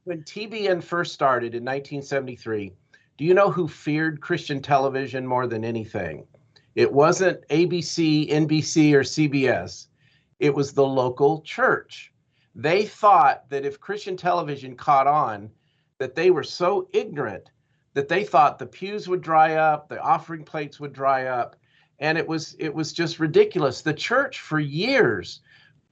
when TBN first started in 1973, do you know who feared Christian television more than anything? It wasn't ABC, NBC, or CBS. It was the local church. They thought that if Christian television caught on, that they were so ignorant that they thought the pews would dry up, the offering plates would dry up, and it was just ridiculous. The church for years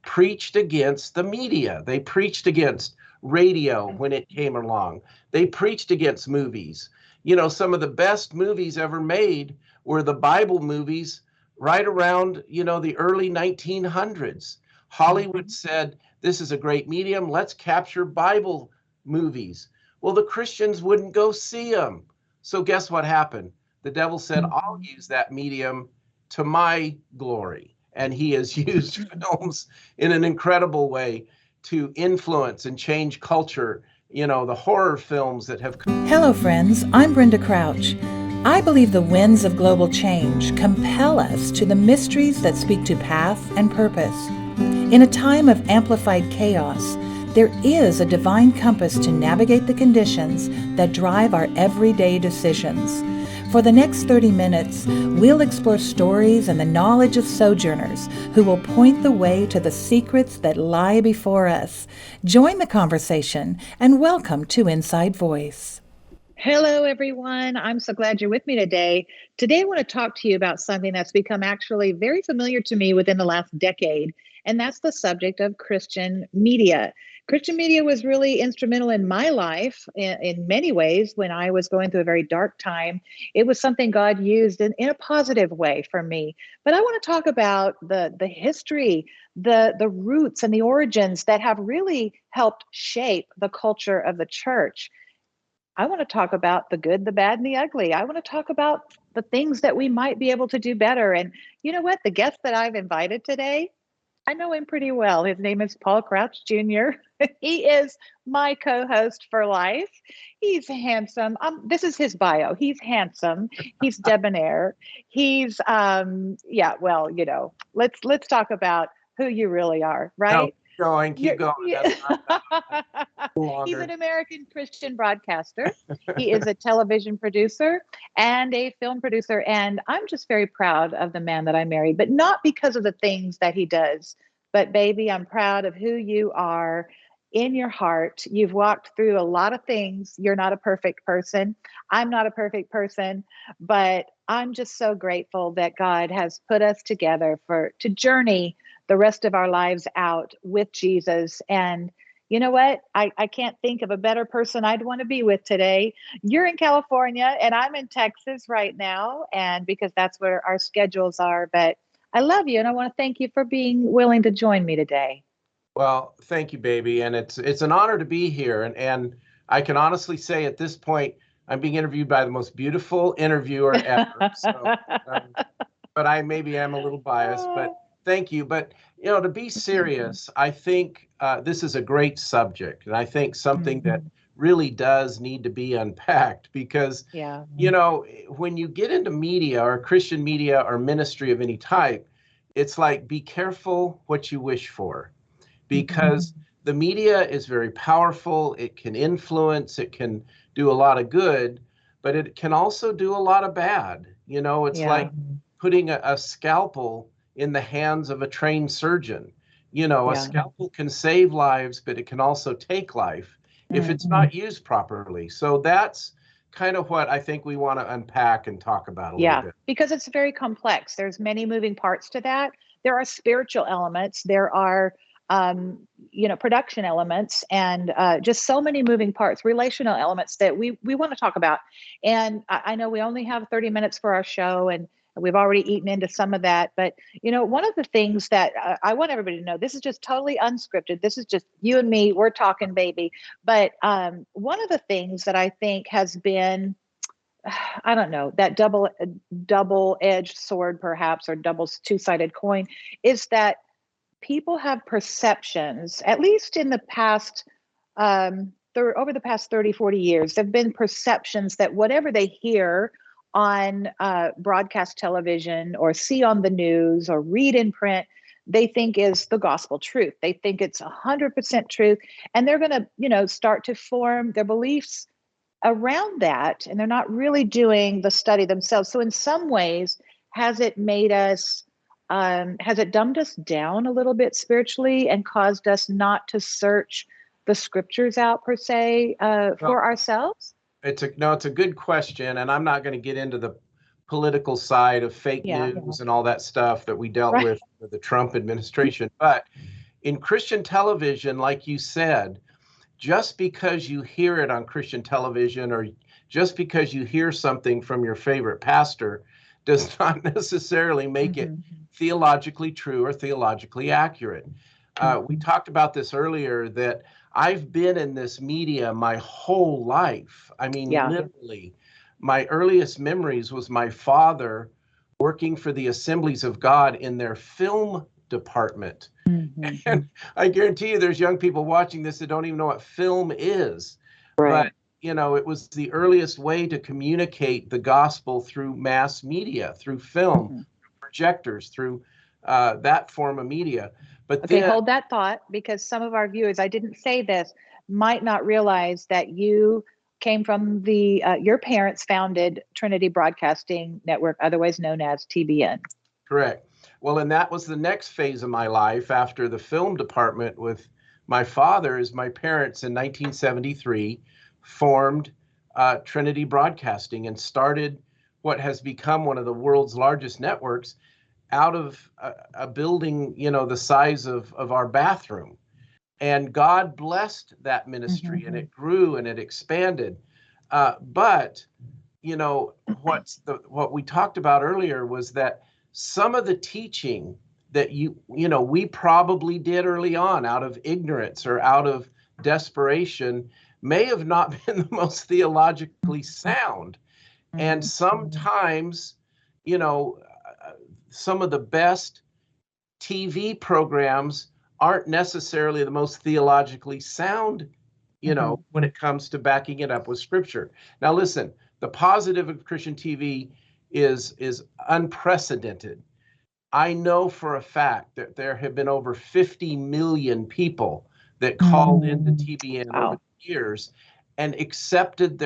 preached against the media. They preached against radio when it came along. They preached against movies. You know, some of the best movies ever made were the Bible movies right around, the early 1900s. Hollywood said, this is a great medium. Let's capture Bible movies. Well, the Christians wouldn't go see them. So guess what happened? The devil said, I'll use that medium to my glory. And he has used films in an incredible way to influence and change culture. The horror films that have. Hello, friends. I'm Brenda Crouch. I believe the winds of global change compel us to the mysteries that speak to path and purpose. In a time of amplified chaos, there is a divine compass to navigate the conditions that drive our everyday decisions. For the next 30 minutes, we'll explore stories and the knowledge of sojourners who will point the way to the secrets that lie before us. Join the conversation and welcome to Inside Voice. Hello, everyone. I'm so glad you're with me today. Today, I want to talk to you about something that's become actually very familiar to me within the last decade, and that's the subject of Christian media. Christian media was really instrumental in my life in many ways when I was going through a very dark time. It was something God used in a positive way for me. But I want to talk about the history, the roots and the origins that have really helped shape the culture of the church. I want to talk about the good, the bad, and the ugly. I want to talk about the things that we might be able to do better. And you know what? The guest that I've invited today, I know him pretty well. His name is Paul Crouch Jr. He is my co-host for life. He's handsome. This is his bio. He's handsome. He's debonair. He's let's talk about who you really are, right? Keep going. Yeah. He's an American Christian broadcaster. He is a television producer and a film producer. And I'm just very proud of the man that I married, but not because of the things that he does. But baby, I'm proud of who you are in your heart. You've walked through a lot of things. You're not a perfect person. I'm not a perfect person, but I'm just so grateful that God has put us together to journey the rest of our lives out with Jesus. And you know what? I can't think of a better person I'd want to be with today. You're in California and I'm in Texas right now, and because that's where our schedules are. But I love you and I want to thank you for being willing to join me today. Well, thank you, baby. And it's an honor to be here. And I can honestly say at this point, I'm being interviewed by the most beautiful interviewer ever. But I maybe am a little biased, but thank you. But, to be serious, I think this is a great subject. And I think something that really does need to be unpacked because, when you get into media or Christian media or ministry of any type, it's like, be careful what you wish for, because the media is very powerful. It can influence, it can do a lot of good, but it can also do a lot of bad. It's like putting a scalpel in the hands of a trained surgeon. A scalpel can save lives, but it can also take life if it's not used properly. So that's kind of what I think we want to unpack and talk about a little bit. Because it's very complex. There's many moving parts to that. There are spiritual elements. There are production elements, and just so many moving parts, relational elements that we want to talk about. And I know we only have 30 minutes for our show, and we've already eaten into some of that. But, one of the things that I want everybody to know, this is just totally unscripted. This is just you and me. We're talking, baby. But one of the things that I think has been, I don't know, that double-edged sword, perhaps, or two-sided coin, is that people have perceptions, at least in the past, over the past 30, 40 years, there have been perceptions that whatever they hear on broadcast television or see on the news or read in print, they think is the gospel truth. They think it's 100% truth, and they're going to, start to form their beliefs around that, and they're not really doing the study themselves. So in some ways, has it made us, has it dumbed us down a little bit spiritually and caused us not to search the scriptures out per se for ourselves? It's a good question, and I'm not going to get into the political side of fake news and all that stuff that we dealt with the Trump administration. But in Christian television, like you said, just because you hear it on Christian television or just because you hear something from your favorite pastor does not necessarily make it theologically true or theologically accurate. We talked about this earlier, that I've been in this media my whole life. I mean, literally, my earliest memories was my father working for the Assemblies of God in their film department. And I guarantee you there's young people watching this that don't even know what film is. Right. But, it was the earliest way to communicate the gospel through mass media, through film, through projectors, through that form of media. But okay, hold that thought, because some of our viewers, I didn't say this, might not realize that you came from your parents founded Trinity Broadcasting Network, otherwise known as TBN. Correct. Well, and that was the next phase of my life after the film department with my father, is my parents in 1973 formed Trinity Broadcasting and started what has become one of the world's largest networks out of a building, the size of our bathroom. And God blessed that ministry, and it grew and it expanded. But what we talked about earlier was that some of the teaching that we probably did early on out of ignorance or out of desperation may have not been the most theologically sound. And sometimes, some of the best TV programs aren't necessarily the most theologically sound, when it comes to backing it up with scripture. Now, listen, the positive of Christian TV is unprecedented. I know for a fact that there have been over 50 million people that called into TBN over the years and accepted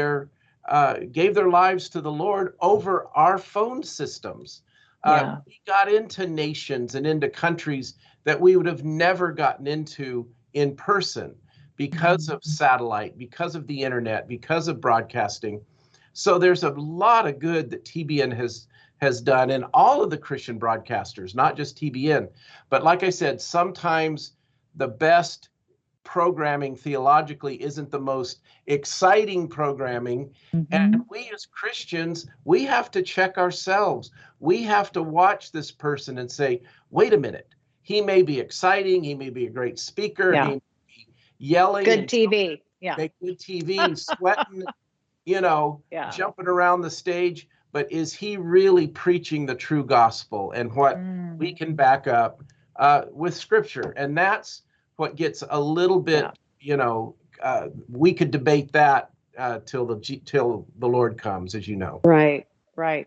gave their lives to the Lord over our phone systems. We got into nations and into countries that we would have never gotten into in person because of satellite, because of the internet, because of broadcasting. So there's a lot of good that TBN has done, and all of the Christian broadcasters, not just TBN. But like I said, sometimes the best programming theologically isn't the most exciting programming. And we as Christians, we have to check ourselves. We have to watch this person and say, wait a minute, he may be exciting, he may be a great speaker, he may be yelling. Good TV. Make good TV, sweating, jumping around the stage. But is he really preaching the true gospel and what we can back up with scripture? And that's what gets a little bit, we could debate that till the Lord comes, as you know. Right.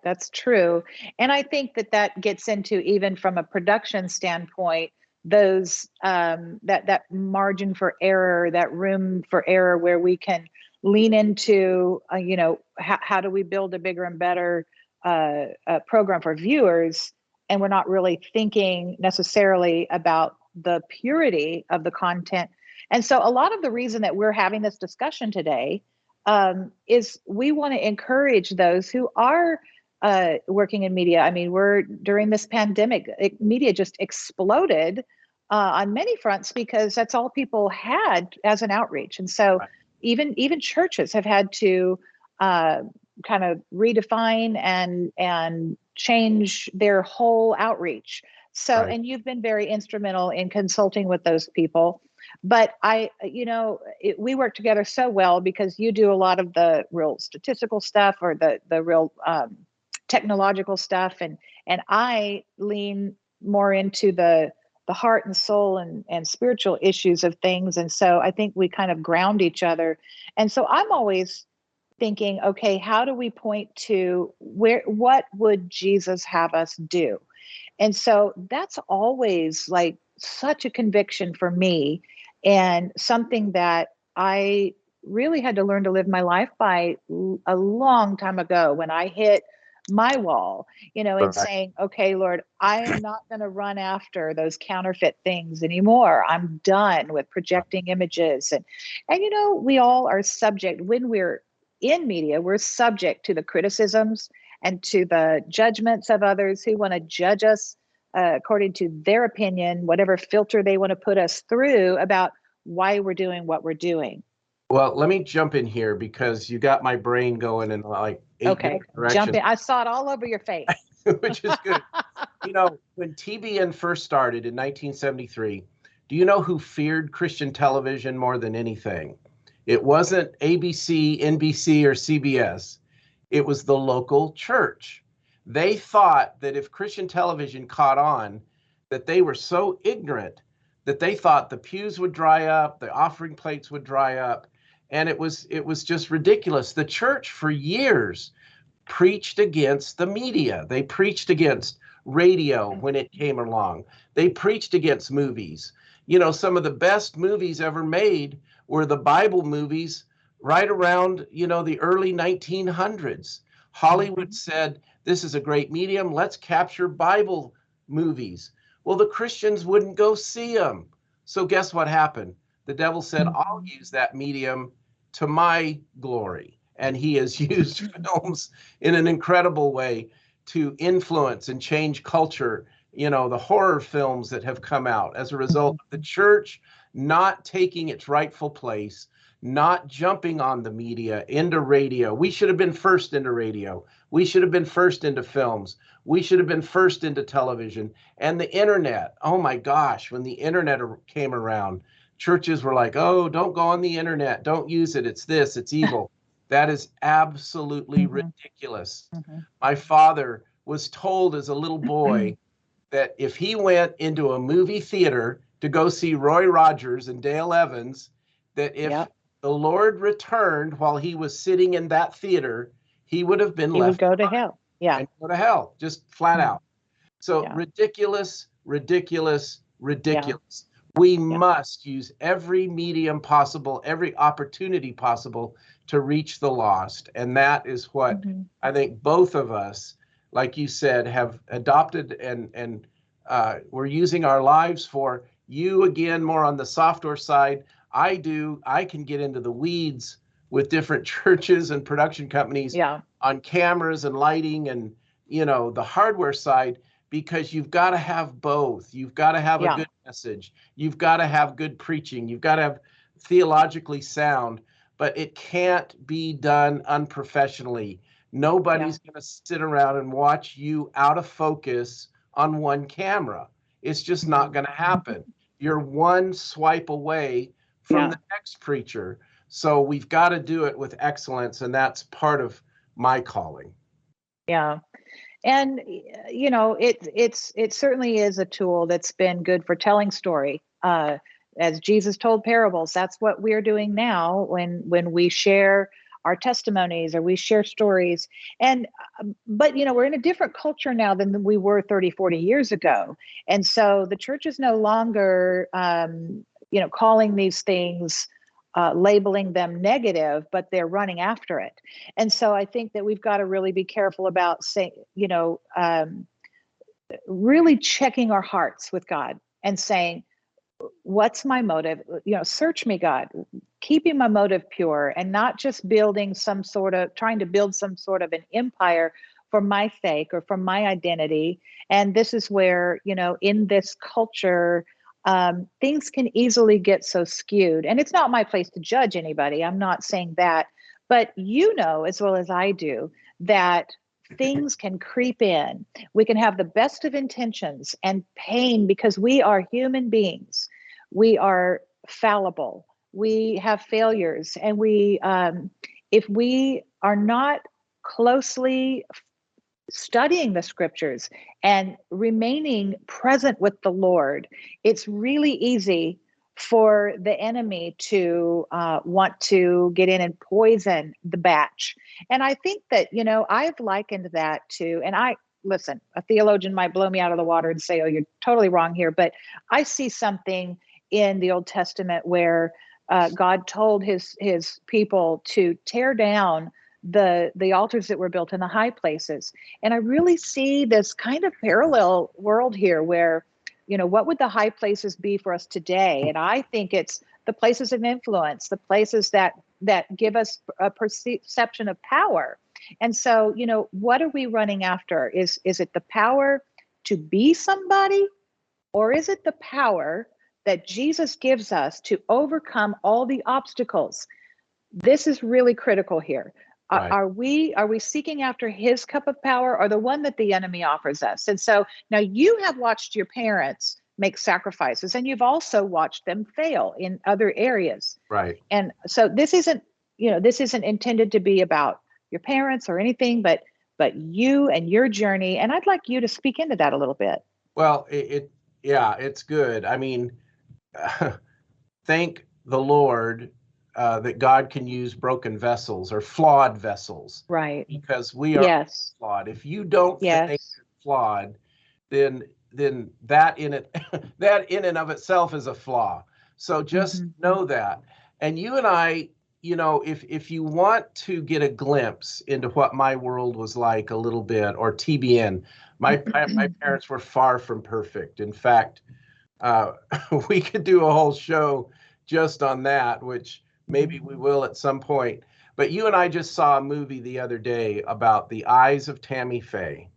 That's true. And I think that gets into, even from a production standpoint, those that margin for error, that room for error where we can lean into, how do we build a bigger and better program for viewers? And we're not really thinking necessarily about the purity of the content. And so a lot of the reason that we're having this discussion today is we want to encourage those who are working in media. I mean, during this pandemic, media just exploded on many fronts because that's all people had as an outreach. And so even churches have had to kind of redefine and change their whole outreach. So, and you've been very instrumental in consulting with those people. But we work together so well because you do a lot of the real statistical stuff or the real technological stuff, and I lean more into the heart and soul and spiritual issues of things. And so I think we kind of ground each other. And so I'm always thinking, okay, how do we point to what would Jesus have us do? And so that's always like such a conviction for me, and something that I really had to learn to live my life by a long time ago when I hit my wall, and Right. saying, okay, Lord, I am not going to run after those counterfeit things anymore. I'm done with projecting images. And we all are subject, when we're in media, we're subject to the criticisms and to the judgments of others who want to judge us according to their opinion, whatever filter they want to put us through about why we're doing what we're doing. Well, let me jump in here because you got my brain going in like 8 Okay, different directions. jump in. I saw it all over your face. Which is good. When TBN first started in 1973, do you know who feared Christian television more than anything? It wasn't ABC, NBC, or CBS. It was the local church. They thought that if Christian television caught on, that they were so ignorant that they thought the pews would dry up, the offering plates would dry up, and it was just ridiculous. The church for years preached against the media. They preached against radio when it came along. They preached against movies. Some of the best movies ever made were the Bible movies right around, the early 1900s. Hollywood said, this is a great medium. Let's capture Bible movies. Well, the Christians wouldn't go see them. So guess what happened? The devil said, I'll use that medium to my glory. And he has used films in an incredible way to influence and change culture. The horror films that have come out as a result of the church not taking its rightful place, not jumping on the media into radio. We should have been first into radio. We should have been first into films. We should have been first into television and the internet. Oh my gosh, when the internet came around, churches were like, oh, don't go on the internet. Don't use it. It's this, it's evil. That is absolutely ridiculous. My father was told as a little boy that if he went into a movie theater to go see Roy Rogers and Dale Evans, that if the Lord returned while he was sitting in that theater, he would have been left. He would go to hell. Yeah. And go to hell, just flat out. So ridiculous, ridiculous, ridiculous. We must use every medium possible, every opportunity possible to reach the lost. And that is what I think both of us, like you said, have adopted and we're using our lives for. You, again, more on the software side. I can get into the weeds with different churches and production companies on cameras and lighting and, the hardware side, because you've got to have both. You've got to have a good message. You've got to have good preaching. You've got to have theologically sound, but it can't be done unprofessionally. Nobody's going to sit around and watch you out of focus on one camera. It's just not going to happen. You're one swipe away from the next preacher. So we've got to do it with excellence, and that's part of my calling. Yeah. And, it certainly is a tool that's been good for telling story. As Jesus told parables, that's what we're doing now when we share our testimonies or we share stories. And, but, we're in a different culture now than we were 30, 40 years ago. And so the church is no longer, calling these things, labeling them negative, but they're running after it. And so I think that we've got to really be careful about saying, really checking our hearts with God and saying, what's my motive? Search me, God, keeping my motive pure and not just trying to build some sort of an empire for my sake or for my identity. And this is where, in this culture, things can easily get so skewed. And it's not my place to judge anybody. I'm not saying that. But as well as I do, that things can creep in. We can have the best of intentions and pain because we are human beings. We are fallible. We have failures. And if we are not closely studying the scriptures and remaining present with the Lord, it's really easy for the enemy to want to get in and poison the batch. And I think that, I've likened that to, and listen, a theologian might blow me out of the water and say, oh, you're totally wrong here. But I see something in the Old Testament where God told his people to tear down the altars that were built in the high places. And I really see this kind of parallel world here where, what would the high places be for us today? And I think it's the places of influence, the places that give us a perception of power. And so, what are we running after? Is it the power to be somebody, or is it the power that Jesus gives us to overcome all the obstacles? This is really critical here. Right. Are we seeking after his cup of power, or the one that the enemy offers us? And so now you have watched your parents make sacrifices, and you've also watched them fail in other areas. Right. And so this isn't intended to be about your parents or anything, but you and your journey. And I'd like you to speak into that a little bit. Well, it's good. I mean, thank the Lord that God can use broken vessels or flawed vessels. Right. Because we are flawed. If you don't think you're flawed, then that in and of itself is a flaw. So just know that. And you and I, if you want to get a glimpse into what my world was like a little bit, or TBN, my parents were far from perfect. In fact, we could do a whole show just on that, which maybe we will at some point. But you and I just saw a movie the other day about the eyes of Tammy Faye.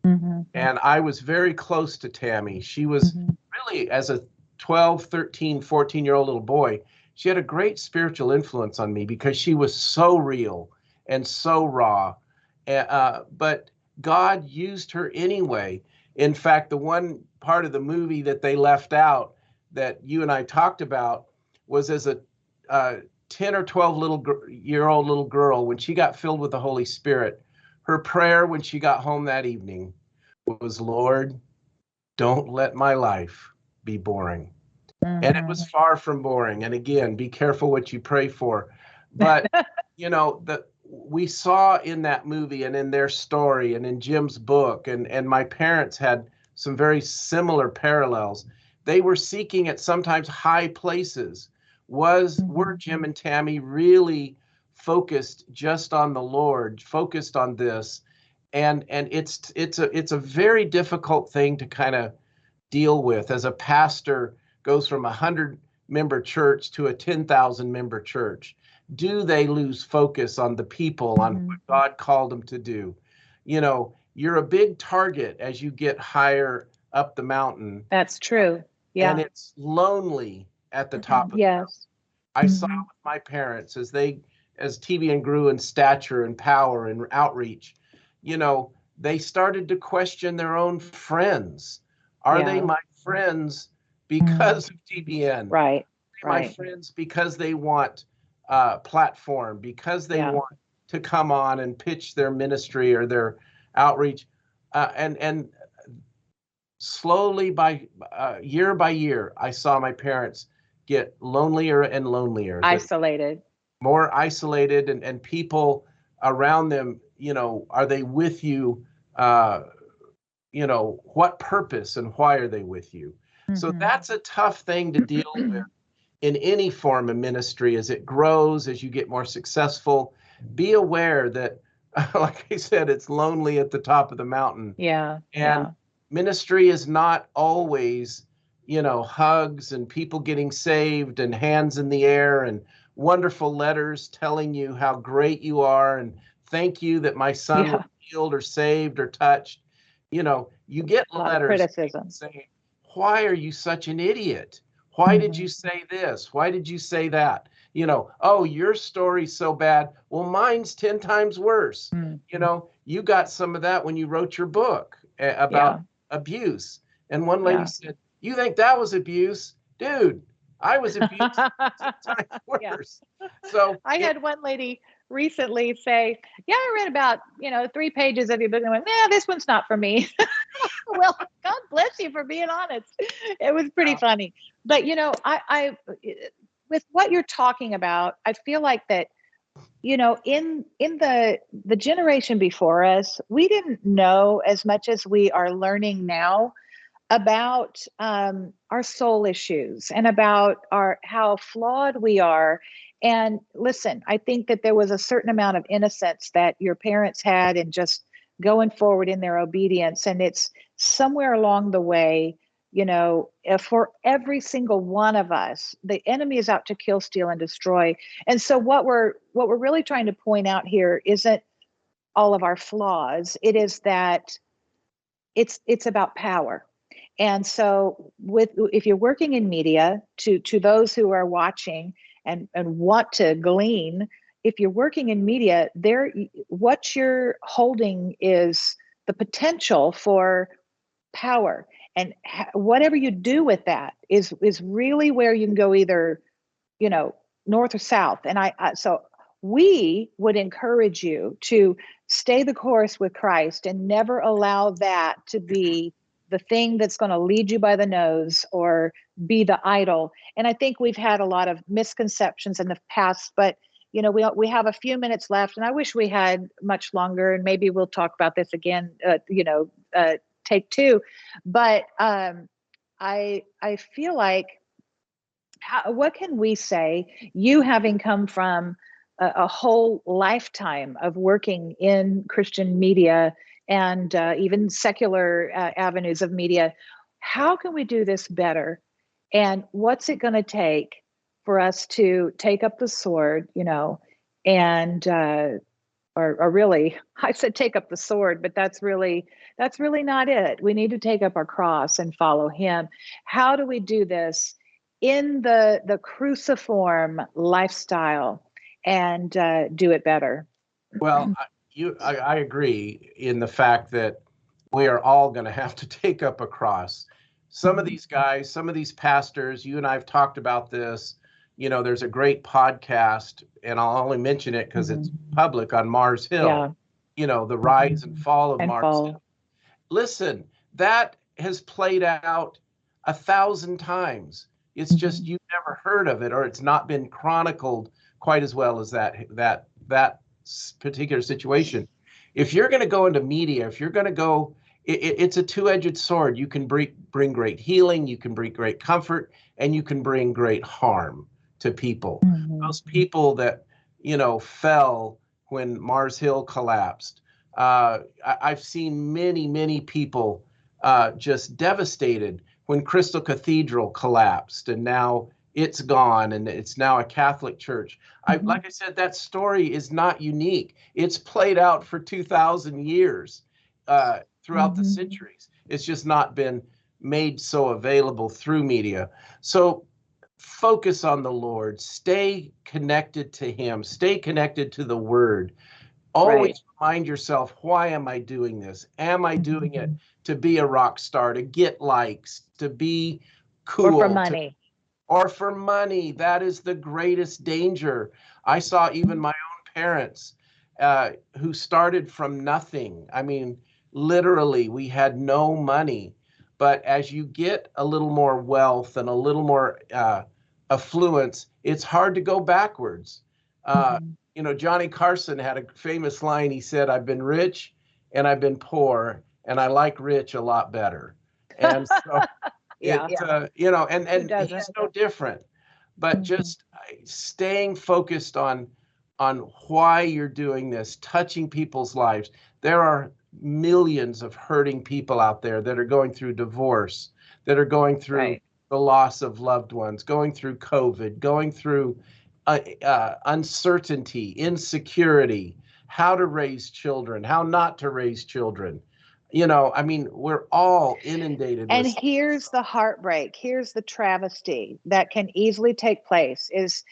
And I was very close to Tammy. She was really, as a 12, 13, 14-year-old little boy, she had a great spiritual influence on me because she was so real and so raw. But God used her anyway. In fact, the one part of the movie that they left out that you and I talked about was as a 10 or 12-year-old little girl, when she got filled with the Holy Spirit, her prayer when she got home that evening was, Lord, don't let my life be boring. And it was far from boring. And again, be careful what you pray for. But, we saw in that movie and in their story and in Jim's book, and my parents had some very similar parallels. They were seeking at sometimes high places. Were Jim and Tammy really focused just on the Lord, focused on this? And it's a very difficult thing to kind of deal with as a pastor goes from 100-member church to a 10,000-member church. Do they lose focus on the people, on what God called them to do? You're a big target as you get higher up the mountain. That's true. Yeah. And it's lonely at the top of the mountain. I saw with my parents as TBN grew in stature and power and outreach, they started to question their own friends. Are they my friends because of TBN? Right. My friends because they want platform, because they want to come on and pitch their ministry or their outreach, and slowly by year, I saw my parents get lonelier and lonelier, isolated, more isolated, and people around them, are they with you? What purpose and why are they with you? So that's a tough thing to deal with in any form of ministry as it grows, as you get more successful. Be aware that, like I said, it's lonely at the top of the mountain. And ministry is not always, hugs and people getting saved and hands in the air and wonderful letters telling you how great you are and thank you that my son was healed or saved or touched. You get letters saying, why are you such an idiot? Why did you say this? Why did you say that? Oh, your story's so bad. Well, mine's 10 times worse. You got some of that when you wrote your book about abuse. And one lady said, you think that was abuse? Dude, I was abused 10 times worse. So I had one lady recently say, I read about, 3 pages of your book and I went, this one's not for me. Well, God bless you for being honest. It was pretty funny. But, I with what you're talking about, I feel like that in the generation before us, we didn't know as much as we are learning now about our soul issues and about how flawed we are. And listen, I think that there was a certain amount of innocence that your parents had and just going forward in their obedience. And it's somewhere along the way, for every single one of us, the enemy is out to kill, steal, and destroy. And so what we're really trying to point out here isn't all of our flaws. It is that it's about power. And so if you're working in media, to those who are watching and want to glean, if you're working in media, what you're holding is the potential for power. And whatever you do with that is really where you can go either, north or south. And so we would encourage you to stay the course with Christ and never allow that to be the thing that's going to lead you by the nose or be the idol. And I think we've had a lot of misconceptions in the past, but we have a few minutes left, and I wish we had much longer, and maybe we'll talk about this again, take two. But I feel like, what can we say, you having come from a whole lifetime of working in Christian media and even secular avenues of media, how can we do this better? And what's it going to take for us to take up the sword, and or really, I said take up the sword, but that's really not it. We need to take up our cross and follow him. How do we do this in the cruciform lifestyle and do it better? Well, I agree in the fact that we are all going to have to take up a cross. Some of these guys, some of these pastors, you and I have talked about this. There's a great podcast, and I'll only mention it because it's public, on Mars Hill. Yeah. The rise and fall of Mars Hill. Listen, that has played out 1,000 times. It's just you've never heard of it, or it's not been chronicled quite as well as that particular situation. If you're going to go into media, if you're going to go, it's a two-edged sword. You can bring great healing, you can bring great comfort, and you can bring great harm to people. Those people that fell when Mars Hill collapsed. I've seen many people just devastated when Crystal Cathedral collapsed, and now it's gone, and it's now a Catholic church. Like I said, that story is not unique. It's played out for 2,000 years throughout the centuries. It's just not been made so available through media. So focus on the Lord. Stay connected to him. Stay connected to the word. Always remind yourself, why am I doing this? Am I doing it to be a rock star, to get likes, to be cool? Or for money. Or for money. That is the greatest danger. I saw even my own parents who started from nothing. I mean, literally, we had no money. But as you get a little more wealth and a little more affluence, it's hard to go backwards. Johnny Carson had a famous line. He said, "I've been rich and I've been poor, and I like rich a lot better." And so, and he's no different. But just staying focused on why you're doing this, touching people's lives. There are millions of hurting people out there that are going through divorce, that are going through the loss of loved ones, going through COVID, going through uncertainty, insecurity, how to raise children, how not to raise children. We're all inundated. And here's the heartbreak. Here's the travesty that can easily take place is,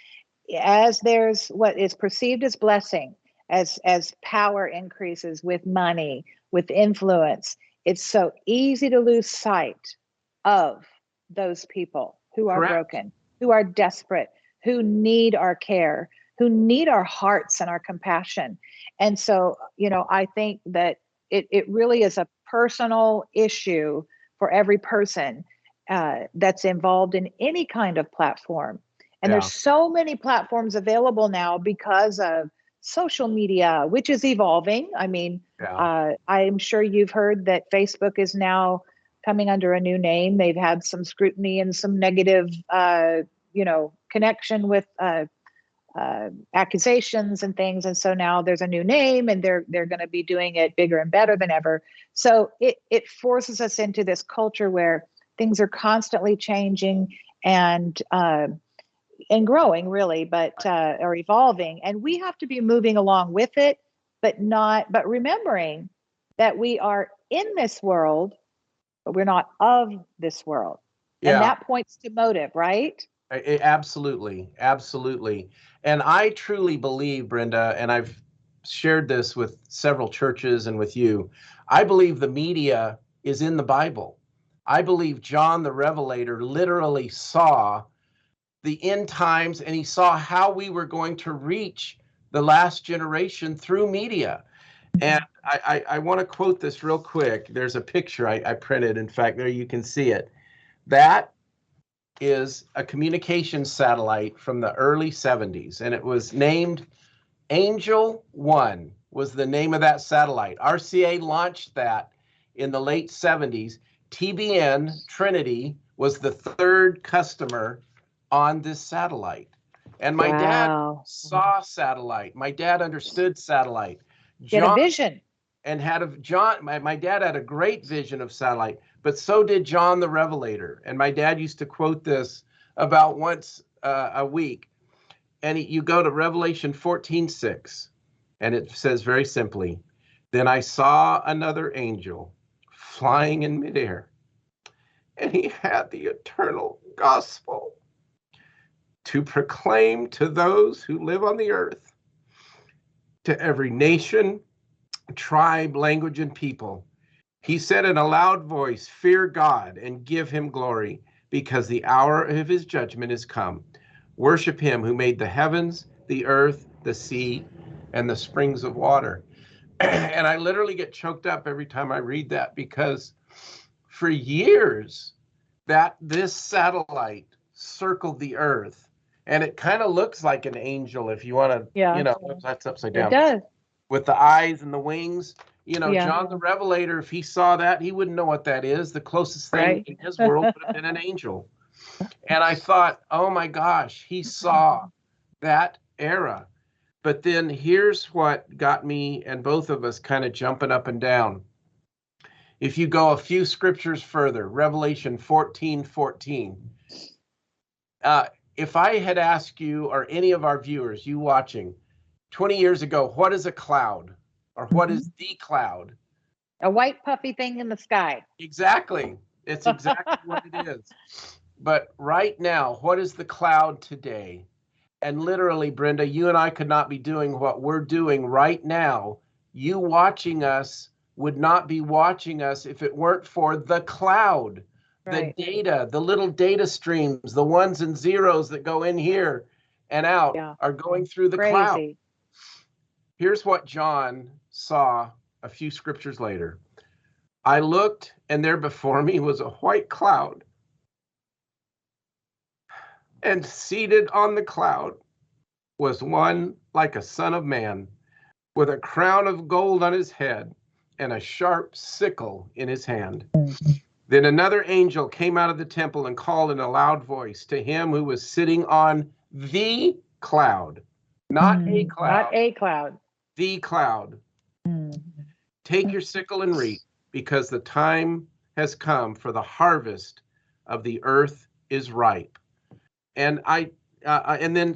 as there's what is perceived as blessing, as power increases with money, with influence, it's so easy to lose sight of those people who are broken, who are desperate, who need our care, who need our hearts and our compassion. And so, I think that it really is a personal issue for every person that's involved in any kind of platform. And there's so many platforms available now because of social media, which is evolving. I mean, I'm sure you've heard that Facebook is now coming under a new name. They've had some scrutiny and some negative, connection with accusations and things. And so now there's a new name, and they're going to be doing it bigger and better than ever. So it forces us into this culture where things are constantly changing and growing, really, but are evolving, and we have to be moving along with it, but remembering that we are in this world, but we're not of this world. Yeah. And that points to motive, right? Absolutely. Absolutely. And I truly believe, Brenda, and I've shared this with several churches and with you, I believe the media is in the Bible. I believe John the Revelator literally saw the end times, and he saw how we were going to reach the last generation through media. And I want to quote this real quick. There's a picture I printed. In fact, there you can see it. That is a communication satellite from the early 70s, and it was named Angel 1 was the name of that satellite. RCA launched that in the late 70s. TBN, Trinity, was the third customer on this satellite. And my dad saw satellite. My dad understood satellite. Had a vision. And my dad had a great vision of satellite, but so did John the Revelator. And my dad used to quote this about once a week. And you go to Revelation 14:6, and it says very simply, "Then I saw another angel flying in midair, and he had the eternal gospel to proclaim to those who live on the earth, to every nation, tribe, language, and people. He said in a loud voice, 'Fear God and give him glory, because the hour of his judgment is come. Worship him who made the heavens, the earth, the sea, and the springs of water.'" And I literally get choked up every time I read that, because for years this satellite circled the earth, and it kind of looks like an angel, if you want to, that's upside down. It does. With the eyes and the wings. John the Revelator, if he saw that, he wouldn't know what that is. The closest thing in his world would have been an angel. And I thought, oh my gosh, he saw that era. But then here's what got me and both of us kind of jumping up and down. If you go a few scriptures further, Revelation 14:14. If I had asked you, or any of our viewers, you watching, 20 years ago, what is a cloud? Or what is the cloud? A white puffy thing in the sky. Exactly. It's exactly what it is. But right now, what is the cloud today? And literally, Brenda, you and I could not be doing what we're doing right now. You watching us would not be watching us if it weren't for the cloud. Right. The data, the little data streams, the ones and zeros that go in here and out are going through the cloud. Here's what John saw a few scriptures later. "I looked, and there before me was a white cloud. And seated on the cloud was one like a son of man, with a crown of gold on his head and a sharp sickle in his hand. Then another angel came out of the temple and called in a loud voice to him who was sitting on the cloud," not a cloud. Not a cloud. The cloud. "Take your sickle and reap, because the time has come, for the harvest of the earth is ripe." And then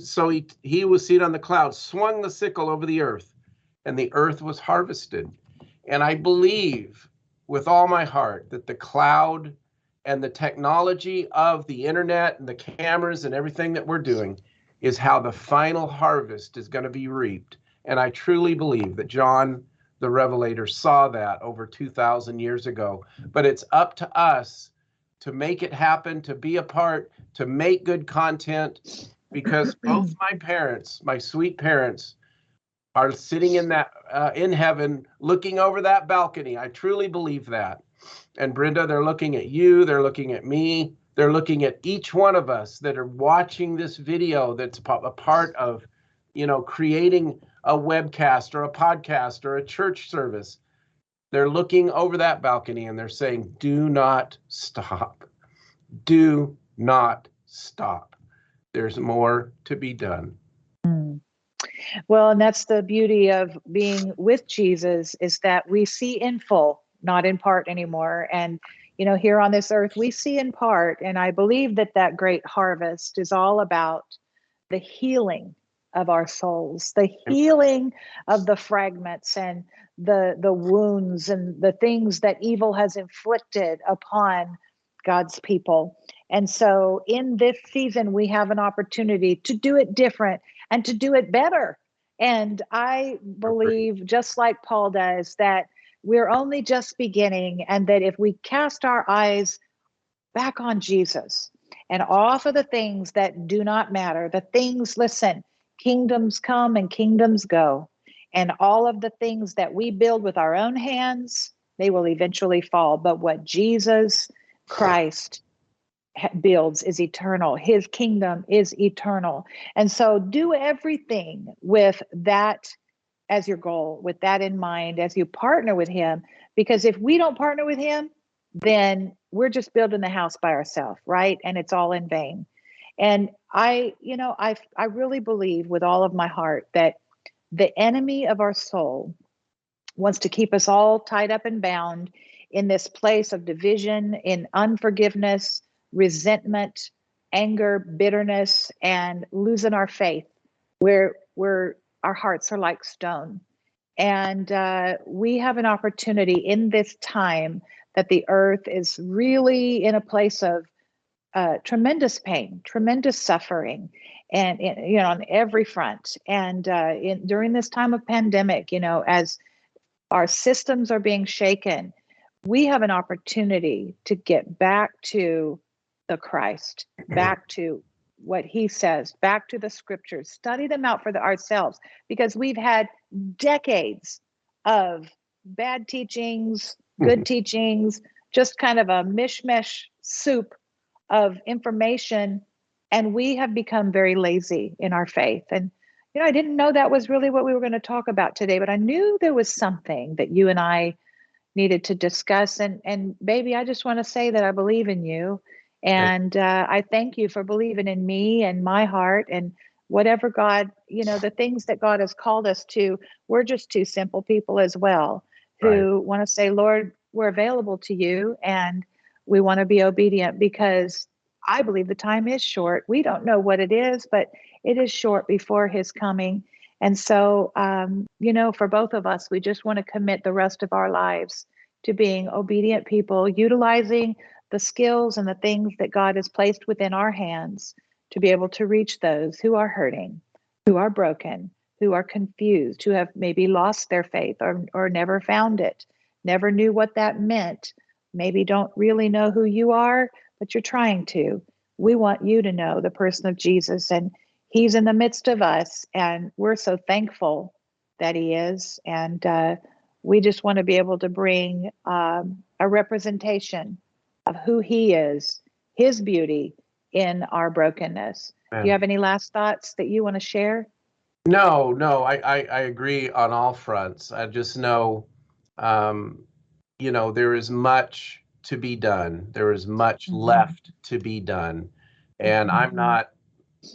he was seated on the cloud, swung the sickle over the earth, and the earth was harvested. And I believe with all my heart that the cloud and the technology of the internet and the cameras and everything that we're doing is how the final harvest is going to be reaped. And I truly believe that John the Revelator saw that over 2,000 years ago. But it's up to us to make it happen, to be a part, to make good content, because both my parents, my sweet parents, are sitting in that in heaven, looking over that balcony. I truly believe that. And Brenda, they're looking at you, they're looking at me, they're looking at each one of us that are watching this video, that's a part of, creating a webcast or a podcast or a church service, they're looking over that balcony and they're saying, do not stop. Do not stop. There's more to be done. Well, and that's the beauty of being with Jesus, is that we see in full, not in part anymore. And, here on this earth, we see in part. And I believe that great harvest is all about the healing of our souls, the healing of the fragments and the wounds and the things that evil has inflicted upon God's people. And so in this season, we have an opportunity to do it different and to do it better. And I believe, just like Paul does, that we're only just beginning, and that if we cast our eyes back on Jesus and off of the things that do not matter, the things, listen, kingdoms come and kingdoms go, and all of the things that we build with our own hands, they will eventually fall. But what Jesus Christ builds is eternal. His kingdom is eternal. And so do everything with that as your goal, with that in mind, as you partner with him. Because if we don't partner with him, then we're just building the house by ourselves, right? And it's all in vain. And I really believe with all of my heart that the enemy of our soul wants to keep us all tied up and bound in this place of division, in unforgiveness, resentment, anger, bitterness, and losing our faith, where our hearts are like stone. And we have an opportunity in this time that the earth is really in a place of tremendous pain, tremendous suffering, and on every front. And during this time of pandemic, as our systems are being shaken, we have an opportunity to get back to the Christ, back to what he says, back to the scriptures, study them out for ourselves, because we've had decades of bad teachings, good teachings, just kind of a mishmash soup of information. And we have become very lazy in our faith. And, I didn't know that was really what we were going to talk about today, but I knew there was something that you and I needed to discuss. And baby, I just want to say that I believe in you. And I thank you for believing in me and my heart, and whatever God, the things that God has called us to. We're just two simple people as well who want to say, Lord, we're available to you, and we want to be obedient, because I believe the time is short. We don't know what it is, but it is short before his coming. And so, for both of us, we just want to commit the rest of our lives to being obedient people, utilizing the skills and the things that God has placed within our hands to be able to reach those who are hurting, who are broken, who are confused, who have maybe lost their faith or never found it, never knew what that meant, maybe don't really know who you are, but you're trying to. We want you to know the person of Jesus, and he's in the midst of us, and we're so thankful that he is. And we just want to be able to bring a representation of who he is, his beauty in our brokenness. Man. Do you have any last thoughts that you want to share? No, I agree on all fronts. I just know, there is much to be done. There is much left to be done. And I'm not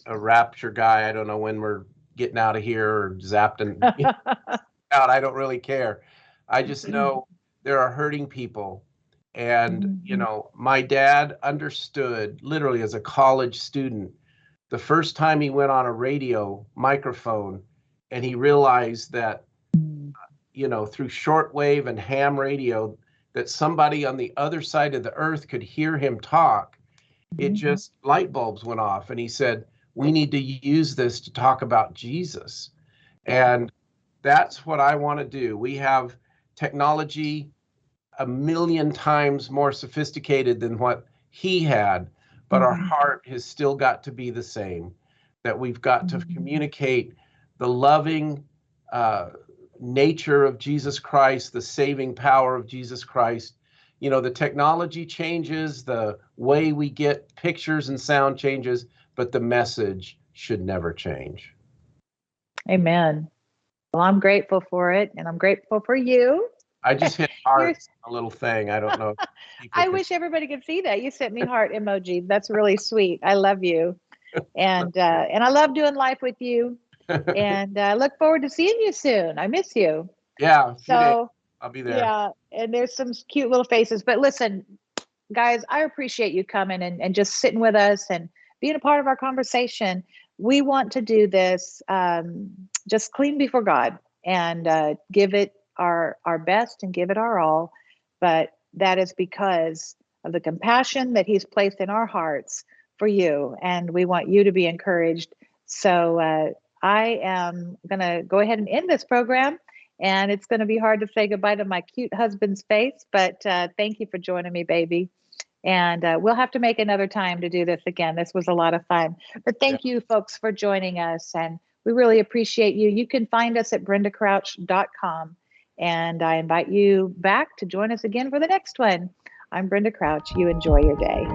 a rapture guy. I don't know when we're getting out of here or zapped and out. I don't really care. I just know there are hurting people. And, my dad understood, literally as a college student, the first time he went on a radio microphone and he realized that, through shortwave and ham radio, that somebody on the other side of the earth could hear him talk. It just, light bulbs went off. And he said, we need to use this to talk about Jesus. And that's what I want to do. We have technology 1,000,000 times more sophisticated than what he had, but our heart has still got to be the same, that we've got to communicate the loving nature of Jesus Christ, the saving power of Jesus Christ. The technology changes, the way we get pictures and sound changes, but the message should never change. Amen. Well, I'm grateful for it, and I'm grateful for you. I just hit heart, a little thing. I don't know. I wish everybody could see that. You sent me heart emoji. That's really sweet. I love you. And I love doing life with you. And I look forward to seeing you soon. I miss you. Yeah, So I'll be there. yeah, and there's some cute little faces. But listen, guys, I appreciate you coming and just sitting with us and being a part of our conversation. We want to do this just clean before God and give it our best and give it our all. But that is because of the compassion that He's placed in our hearts for you. And we want you to be encouraged. So I am going to go ahead and end this program. And it's going to be hard to say goodbye to my cute husband's face. But thank you for joining me, baby. And we'll have to make another time to do this again. This was a lot of fun. But thank you, folks, for joining us. And we really appreciate you. You can find us at brendacrouch.com. And I invite you back to join us again for the next one. I'm Brenda Crouch. You enjoy your day.